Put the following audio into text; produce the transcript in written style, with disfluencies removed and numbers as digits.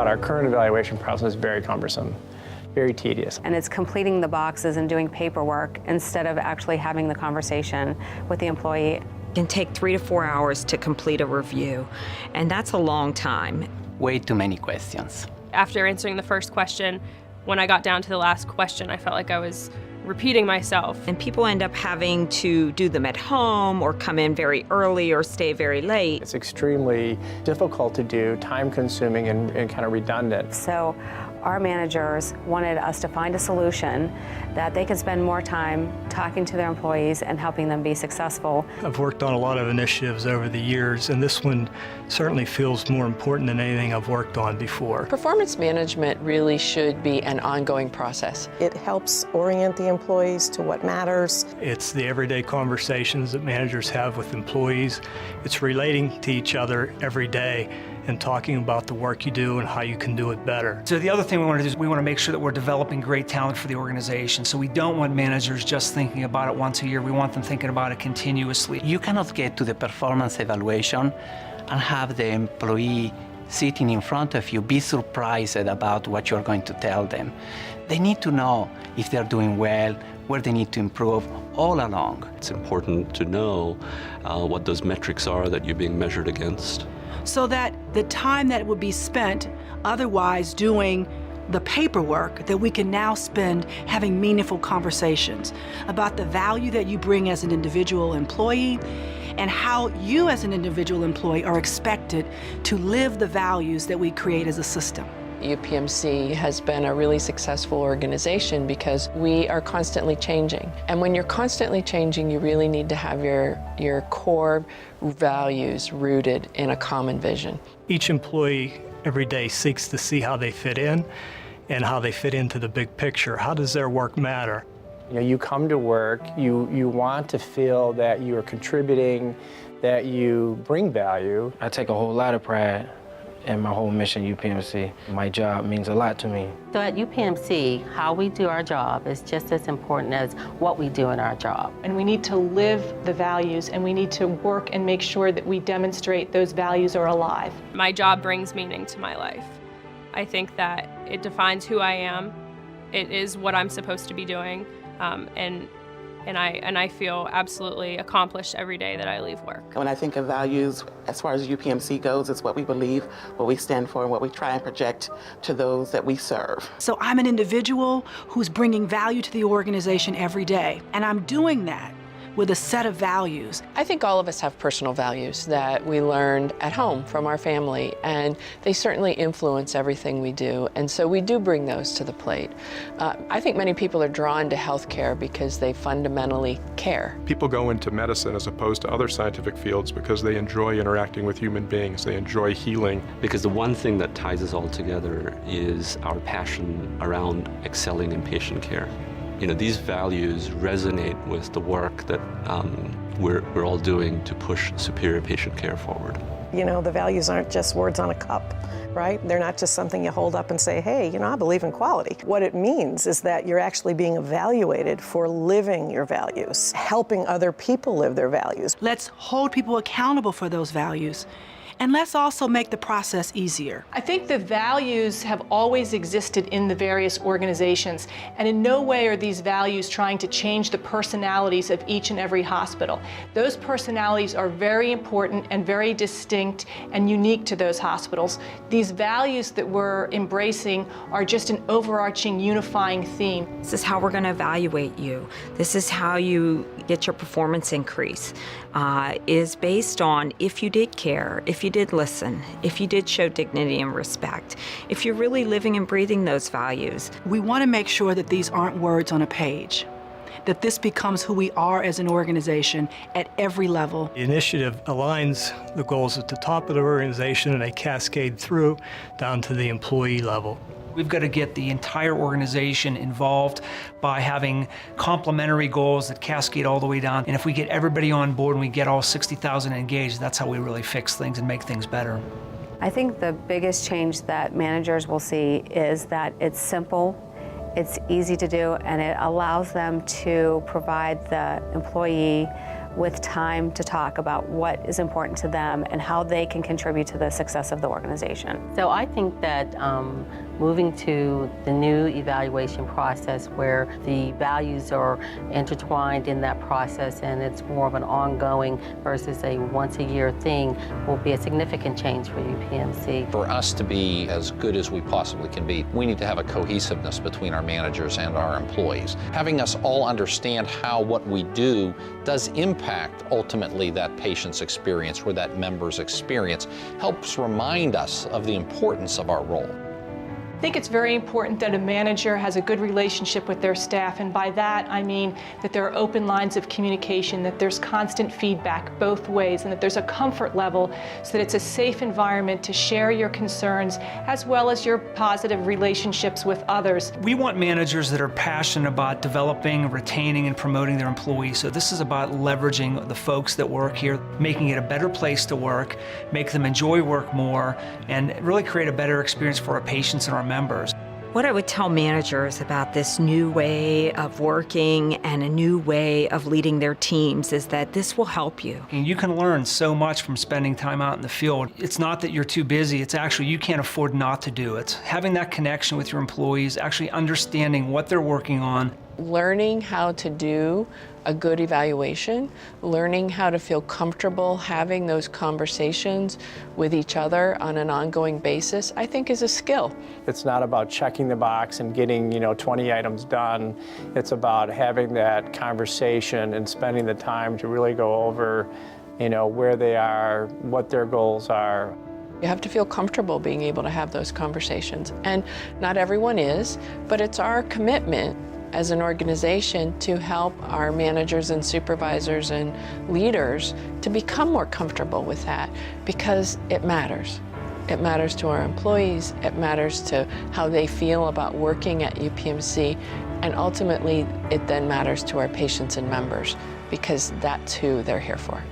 But our current evaluation process is very cumbersome, very tedious. And it's completing the boxes and doing paperwork instead of actually having the conversation with the employee. It can take 3 to 4 hours to complete a review, and that's a long time. Way too many questions. After answering the first question, when I got down to the last question, I felt like I was repeating myself. And people end up having to do them at home or come in very early or stay very late. It's extremely difficult to do, time-consuming and kind of redundant. So our managers wanted us to find a solution that they could spend more time talking to their employees and helping them be successful. I've worked on a lot of initiatives over the years, and this one certainly feels more important than anything I've worked on before. Performance management really should be an ongoing process. It helps orient the employees to what matters. It's the everyday conversations that managers have with employees. It's relating to each other every day and talking about the work you do and how you can do it better. So the other thing we want to do is we want to make sure that we're developing great talent for the organization. So we don't want managers just thinking about it once a year. We want them thinking about it continuously. You cannot get to the performance evaluation and have the employee sitting in front of you be surprised about what you're going to tell them. They need to know if they're doing well, where they need to improve all along. It's important to know what those metrics are that you're being measured against, so that the time that would be spent otherwise doing the paperwork, that we can now spend having meaningful conversations about the value that you bring as an individual employee and how you as an individual employee are expected to live the values that we create as a system. UPMC has been a really successful organization because we are constantly changing. And when you're constantly changing, you really need to have your core values rooted in a common vision. Each employee every day seeks to see how they fit in and how they fit into the big picture. How does their work matter? You know, you come to work, you want to feel that you are contributing, that you bring value. I take a whole lot of pride in my whole mission, UPMC. My job means a lot to me. So at UPMC, how we do our job is just as important as what we do in our job. And we need to live the values, and we need to work and make sure that we demonstrate those values are alive. My job brings meaning to my life. I think that it defines who I am. It is what I'm supposed to be doing, and I feel absolutely accomplished every day that I leave work. When I think of values, as far as UPMC goes, it's what we believe, what we stand for, and what we try and project to those that we serve. So I'm an individual who's bringing value to the organization every day, and I'm doing that with a set of values. I think all of us have personal values that we learned at home from our family, and they certainly influence everything we do, and so we do bring those to the plate. I think many people are drawn to healthcare because they fundamentally care. People go into medicine as opposed to other scientific fields because they enjoy interacting with human beings, they enjoy healing. Because the one thing that ties us all together is our passion around excelling in patient care. You know, these values resonate with the work that we're all doing to push superior patient care forward. You know, the values aren't just words on a cup, right? They're not just something you hold up and say, hey, you know, I believe in quality. What it means is that you're actually being evaluated for living your values, helping other people live their values. Let's hold people accountable for those values. And let's also make the process easier. I think the values have always existed in the various organizations, and in no way are these values trying to change the personalities of each and every hospital. Those personalities are very important and very distinct and unique to those hospitals. These values that we're embracing are just an overarching unifying theme. This is how we're going to evaluate you. This is how you get your performance increase. Is based on if you did care, if you did listen, if you did show dignity and respect, if you're really living and breathing those values. We want to make sure that these aren't words on a page, that this becomes who we are as an organization at every level. The initiative aligns the goals at the top of the organization and they cascade through down to the employee level. We've got to get the entire organization involved by having complementary goals that cascade all the way down. And if we get everybody on board and we get all 60,000 engaged, that's how we really fix things and make things better. I think the biggest change that managers will see is that it's simple, it's easy to do, and it allows them to provide the employee with time to talk about what is important to them and how they can contribute to the success of the organization. So I think that moving to the new evaluation process where the values are intertwined in that process and it's more of an ongoing versus a once-a-year thing will be a significant change for UPMC. For us to be as good as we possibly can be, we need to have a cohesiveness between our managers and our employees. Having us all understand how what we do does impact ultimately that patient's experience or that member's experience helps remind us of the importance of our role. I think it's very important that a manager has a good relationship with their staff, and by that I mean that there are open lines of communication, that there's constant feedback both ways, and that there's a comfort level so that it's a safe environment to share your concerns as well as your positive relationships with others. We want managers that are passionate about developing, retaining, and promoting their employees. So this is about leveraging the folks that work here, making it a better place to work, make them enjoy work more, and really create a better experience for our patients and our members. What I would tell managers about this new way of working and a new way of leading their teams is that this will help you. And you can learn so much from spending time out in the field. It's not that you're too busy, it's actually you can't afford not to do it. Having that connection with your employees, actually understanding what they're working on. Learning how to do a good evaluation, learning how to feel comfortable having those conversations with each other on an ongoing basis, I think is a skill. It's not about checking the box and getting, 20 items done. It's about having that conversation and spending the time to really go over, where they are, what their goals are. You have to feel comfortable being able to have those conversations. And not everyone is, but it's our commitment as an organization to help our managers and supervisors and leaders to become more comfortable with that, because it matters. It matters to our employees, it matters to how they feel about working at UPMC, and ultimately it then matters to our patients and members, because that's who they're here for.